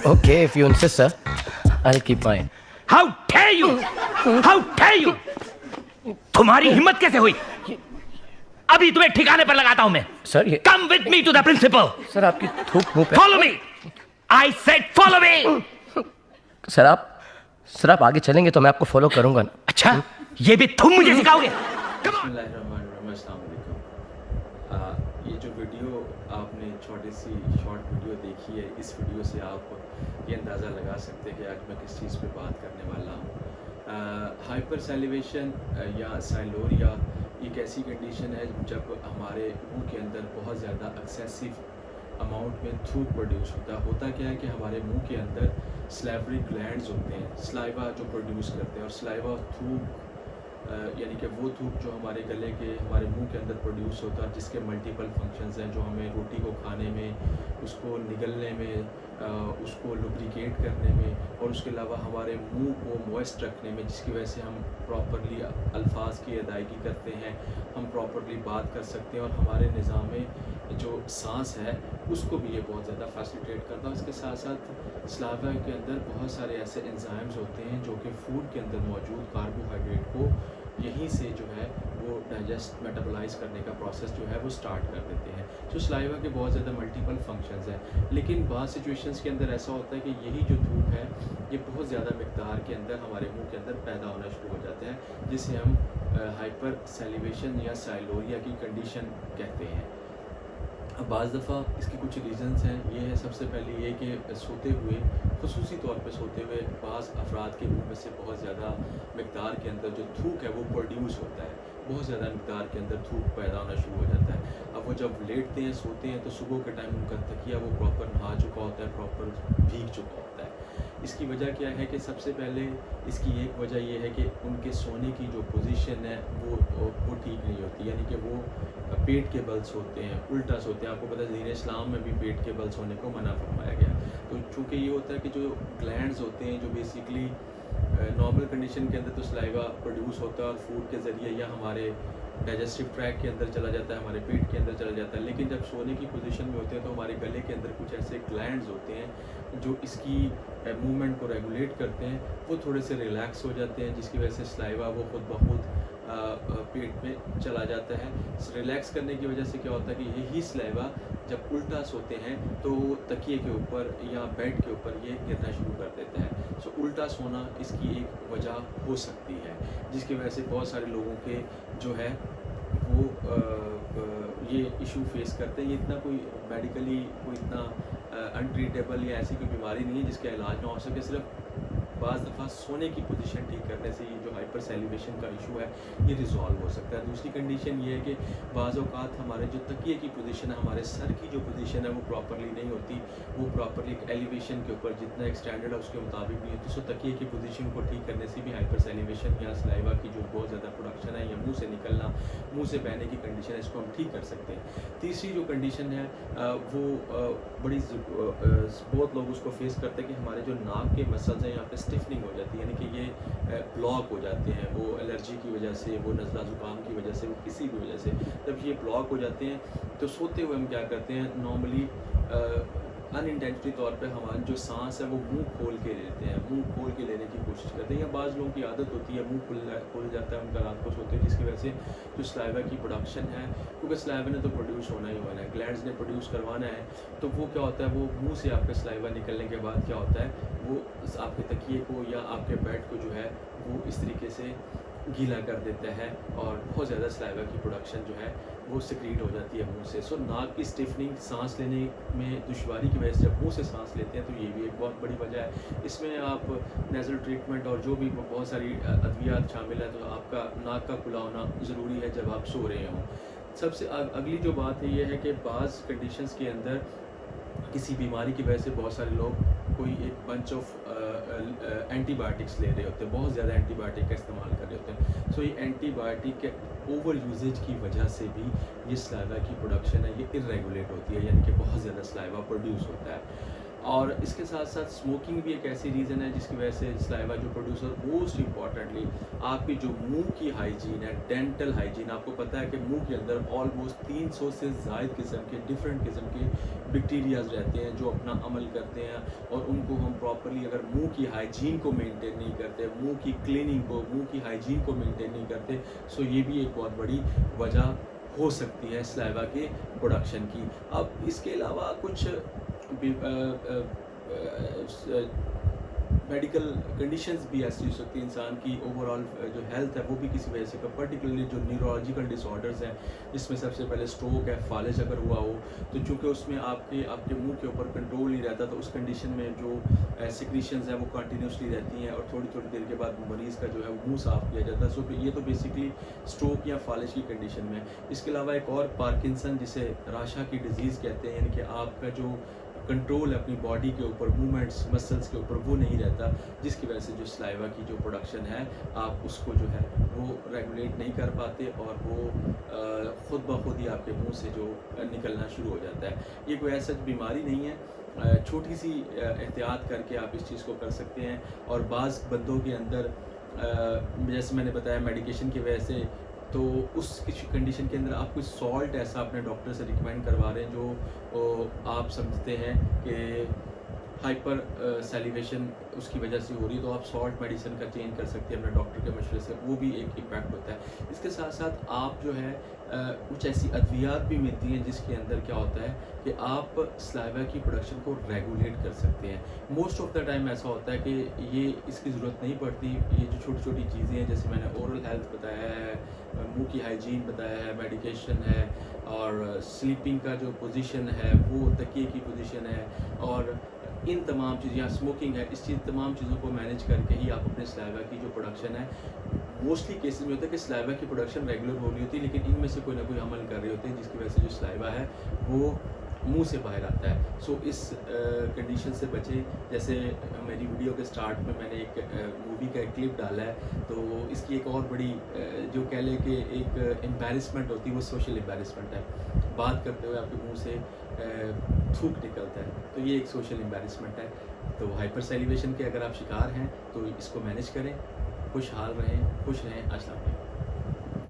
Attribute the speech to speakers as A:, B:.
A: Okay, if you insist, sir, I'll keep mine.
B: How dare you? How dare you? तुम्हारी हिम्मत कैसे हुई? अभी तुम्हें ठिकाने पर लगाता हूं मैं.
A: Sir, ये
B: Come with me to the principal.
A: Sir आपकी थूक मुंह पे.
B: Follow me. I said follow me.
A: Sir आप आगे चलेंगे तो मैं आपको फॉलो करूंगा ना.
B: अच्छा, ये भी तुम मुझे सिखाओगे? Come on.
C: अस्सलाम वालेकुम। ये जो वीडियो आपने छोटी सी शॉर्ट वीडियो देखी है, इस वीडियो से आप ये अंदाज़ा लगा सकते हैं कि आज मैं किस चीज़ पे बात करने वाला हूँ। हाइपर सैलिवेशन या साइलोरिया एक ऐसी कंडीशन है जब हमारे मुंह के अंदर बहुत ज़्यादा एक्सेसिव अमाउंट में थूक प्रोड्यूस होता क्या है कि हमारे मुंह के अंदर स्लाइवरी ग्लैंड्स होते हैं, स्लाइवा जो प्रोड्यूस करते हैं, और स्लाइवा थूक यानी कि वो थूक जो हमारे गले के हमारे मुंह के अंदर प्रोड्यूस होता है, जिसके मल्टीपल फंक्शंस हैं, जो हमें रोटी को खाने में, उसको निगलने में, उसको लुब्रिकेट करने में, और उसके अलावा हमारे मुंह को मॉइस्ट रखने में, जिसकी वजह से हम प्रॉपरली अल्फाज की अदायगी करते हैं, हम प्रॉपरली बात कर सकते हैं, और हमारे निज़ाम में जो सांस है उसको भी ये बहुत ज़्यादा फैसिलिटेट करता है। इसके साथ साथ स्लाइवा के अंदर बहुत सारे ऐसे एंजाइम्स होते हैं जो कि फूड के अंदर मौजूद कार्बोहाइड्रेट को यहीं से जो है वो डाइजेस्ट मेटाबोलाइज करने का प्रोसेस जो है वो स्टार्ट कर देते हैं। जो स्लाइवा के बहुत ज़्यादा मल्टीपल फंक्शंस हैं, लेकिन बाद सिचुएशंस के अंदर ऐसा होता है कि यही जो थूक है ये बहुत ज़्यादा मिकदार के अंदर हमारे मुंह के अंदर पैदा होना शुरू हो जाता है, जिसे हम हाइपर सैलिवेशन या साइलोरिया की कंडीशन कहते हैं। अब बाज़ दफ़ा इसके कुछ रीज़न्स हैं। ये है सबसे पहले ये कि सोते हुए, ख़ुसूसी तौर पे सोते हुए, बाज़ अफराद के मुंह में से बहुत ज़्यादा मिकदार के अंदर जो थूक है वो प्रोड्यूस होता है, बहुत ज़्यादा मिकदार के अंदर थूक पैदा होना शुरू हो जाता है। अब वो जब लेटते हैं, सोते हैं, तो सुबह के टाइम उनका तकिया वो प्रॉपर नहा चुका होता है, प्रॉपर भीग चुका होता है। इसकी वजह क्या है कि सबसे पहले इसकी एक वजह ये है कि उनके सोने की जो पोजीशन है वो ठीक नहीं होती, यानी कि वो पेट के बल सोते हैं, उल्टा सोते हैं। आपको पता है दीन इस्लाम में भी पेट के बल सोने को मना फरमाया गया। तो चूँकि ये होता है कि जो ग्लैंड्स होते हैं जो बेसिकली नॉर्मल कंडीशन के अंदर तो स्लाइवा प्रोड्यूस होता है और फूड के ज़रिए या हमारे डाइजेस्टिव ट्रैक के अंदर चला जाता है, हमारे पेट के अंदर चला जाता है, लेकिन जब सोने की पोजीशन में होते हैं तो हमारे गले के अंदर कुछ ऐसे ग्लैंड्स होते हैं जो इसकी मूवमेंट को रेगुलेट करते हैं, वो थोड़े से रिलैक्स हो जाते हैं, जिसकी वजह से स्लाइवा वो खुद ब खुद पेट में चला जाता है। रिलैक्स करने की वजह से क्या होता है कि यही स्लाइवा जब उल्टा सोते हैं तो तकिए के ऊपर या बेड के ऊपर ये गिरना शुरू कर देता है। सो उल्टा सोना इसकी एक वजह हो सकती है, जिसकी वजह से बहुत सारे लोगों के जो है वो ये इशू फेस करते हैं। ये इतना कोई मेडिकली कोई इतना अनट्रीटेबल या ऐसी कोई बीमारी नहीं है जिसका इलाज ना हो सके। सिर्फ बाज़ दफ़ा सोने की पोजीशन ठीक करने से ये जो हाइपर सैलिवेशन का इशू है ये रिजॉल्व हो सकता है। दूसरी कंडीशन ये है कि बाज़ औक़ात हमारे जो तकिए की पोजीशन है, हमारे सर की जो पोजीशन है वो प्रॉपरली नहीं होती, वो प्रॉपरली एक एलिवेशन के ऊपर जितना एक स्टैंडर्ड है उसके मुताबिक नहीं होती। सो तकिए की पोजीशन को ठीक करने से भी हाइपर सैलिवेशन या स्लाइवा की जो बहुत ज़्यादा प्रोडक्शन है या मुँह से निकलना, मुँह से बहने की कंडीशन है, इसको हम ठीक कर सकते हैं। तीसरी जो कंडीशन है वो बड़ी बहुत लोग उसको फेस करते हैं कि हमारे जो नाक के मसल्स हैं यहाँ पे स्टिफनिंग हो जाती है, यानी कि ये ब्लॉक हो जाते हैं, वो एलर्जी की वजह से, वो नज़ला ज़ुकाम की वजह से, वो किसी भी वजह से जब ये ब्लॉक हो जाते हैं तो सोते हुए हम क्या करते हैं, नॉर्मली अनइंटेंशनली तौर पे हमारी जो सांस है वो मुंह खोल के लेते हैं, मुंह खोल के लेने की कोशिश करते हैं, या बाज़ लोगों की आदत होती है मुंह खुल जाता है उनका रात को सोते हैं, जिसकी वजह से जो स्लाइवा की प्रोडक्शन है, क्योंकि स्लाइवा ने तो प्रोड्यूस होना ही होना है, ग्लैंड्स ने प्रोड्यूस करवाना है, तो वो क्या होता है, वो मुंह से आपके स्लाइवा निकलने के बाद क्या होता है, वो आपके तकिए को या आपके बेड को जो है वो इस तरीके से गीला कर देता है और बहुत ज़्यादा स्लाइवा की प्रोडक्शन जो है वो सिक्रीट हो जाती है मुंह से। सो नाक की स्टिफनिंग, सांस लेने में दुश्वारी की वजह से जब मुंह से सांस लेते हैं तो ये भी एक बहुत बड़ी वजह है। इसमें आप नेज़ल ट्रीटमेंट और जो भी बहुत सारी अद्वियात शामिल है, तो आपका नाक का खुला होना ज़रूरी है जब आप सो रहे हों। सबसे अगली जो बात है ये है कि बाज़ कंडीशंस के अंदर किसी बीमारी की वजह से बहुत सारे लोग कोई एक बंच ऑफ एंटीबायोटिक्स ले रहे होते हैं, बहुत ज़्यादा एंटीबायोटिक का इस्तेमाल कर रहे होते हैं। सो ये एंटीबायोटिक के ओवर यूजेज की वजह से भी ये स्लाइवा की प्रोडक्शन है ये इरेगुलेट होती है, यानी कि बहुत ज़्यादा स्लाइवा प्रोड्यूस होता है। اور اس کے ساتھ ساتھ اسموکنگ بھی ایک ایسی ریزن ہے جس کی وجہ سے سلائیوا جو پروڈیوس ہو، موسٹ امپورٹنٹلی آپ کی جو منہ کی ہائیجین ہے، ڈینٹل ہائیجین، آپ کو پتہ ہے کہ منہ کے اندر آلموسٹ 300 سے زائد قسم کے ڈفرینٹ قسم کے بیکٹیریاز رہتے ہیں جو اپنا عمل کرتے ہیں، اور ان کو ہم پراپرلی اگر منہ کی ہائیجین کو مینٹین نہیں کرتے، منہ کی کلیننگ کو، منہ کی ہائیجین کو مینٹین نہیں کرتے، سو یہ بھی ایک بہت بڑی وجہ ہو سکتی ہے سلائیوا کے پروڈکشن کی۔ اب اس کے علاوہ کچھ میڈیکل کنڈیشنز بھی ایسی ہو سکتی ہیں، انسان کی اوور آل جو ہیلتھ ہے وہ بھی کسی وجہ سے، پرٹیکولرلی جو نیورولوجیکل ڈس آرڈرز ہیں، جس میں سب سے پہلے اسٹروک ہے، فالج اگر ہوا ہو تو چونکہ اس میں آپ کے منہ کے اوپر کنٹرول نہیں رہتا، تو اس کنڈیشن میں جو سیکریشنز ہیں وہ کنٹینیوسلی رہتی ہیں، اور تھوڑی تھوڑی دیر کے بعد مریض کا جو ہے وہ منہ صاف کیا جاتا ہے۔ سو یہ تو بیسکلی اسٹروک یا فالج کی کنڈیشن میں۔ اس کے علاوہ ایک اور پارکنسن جسے راشا کی ڈیزیز کہتے ہیں، یعنی کہ آپ کا جو کنٹرول ہے اپنی باڈی کے اوپر، موومنٹس مسلس کے اوپر، وہ نہیں رہتا، جس کی وجہ سے جو سلائیوا کی جو پروڈکشن ہے آپ اس کو جو ہے وہ ریگولیٹ نہیں کر پاتے، اور وہ خود بخود ہی آپ کے منہ سے جو نکلنا شروع ہو جاتا ہے۔ یہ کوئی ایسا بیماری نہیں ہے، چھوٹی سی احتیاط کر کے آپ اس چیز کو کر سکتے ہیں۔ اور بعض بندوں کے اندر جیسے میں نے بتایا میڈیکیشن کی وجہ سے، تو اس کنڈیشن کے اندر آپ کوئی سالٹ ایسا اپنے ڈاکٹر سے ریکمینڈ کروا رہے ہیں جو آپ سمجھتے ہیں کہ ہائپر سیلیویشن اس کی وجہ سے ہو رہی ہے، تو آپ سالٹ میڈیسن کا چینج کر سکتے ہیں اپنے ڈاکٹر کے مشورے سے، وہ بھی ایک امپیکٹ ہوتا ہے۔ اس کے ساتھ ساتھ آپ جو ہے کچھ ایسی ادویات بھی ملتی ہیں جس کے اندر کیا ہوتا ہے کہ آپ سلائیوا کی پروڈکشن کو ریگولیٹ کر سکتے ہیں۔ موسٹ آف دا ٹائم ایسا ہوتا ہے کہ یہ اس کی ضرورت نہیں پڑتی، یہ جو چھوٹی چھوٹی چیزیں ہیں جیسے میں نے اورل ہیلتھ بتایا ہے، منہ کی ہائیجین بتایا ہے، میڈیکیشن ہے، اور سلیپنگ کا جو پوزیشن ہے وہ تکیے کی پوزیشن ہے، اور ان تمام چیزیں، یا اسموکنگ ہے، اس تمام چیزوں کو مینیج کر کے ہی آپ اپنے سلائیوا کی جو پروڈکشن ہے، موسٹلی کیسز میں ہوتا ہے کہ سلائیوا کی پروڈکشن ریگولر ہو رہی ہوتی ہے، لیکن ان میں سے کوئی نہ کوئی عمل کر رہے ہوتے ہیں جس کی وجہ سے جو سلائیوا ہے وہ منہ سے باہر آتا ہے۔ سو اس کنڈیشن سے بچیں۔ جیسے میری ویڈیو کے سٹارٹ میں میں نے ایک مووی کا ایک کلپ ڈالا ہے، تو اس کی ایک اور بڑی جو کہہ لیں کہ ایک امبیرسمنٹ ہوتی ہے، وہ سوشل امبیرسمنٹ ہے۔ بات کرتے ہوئے آپ کے منہ سے تھوک نکلتا ہے، تو یہ ایک سوشل امبیرسمنٹ ہے۔ تو ہائپر سیلیویشن کے اگر آپ شکار ہیں تو اس کو مینیج کریں، خوشحال رہیں، خوش رہیں۔ السلام علیکم۔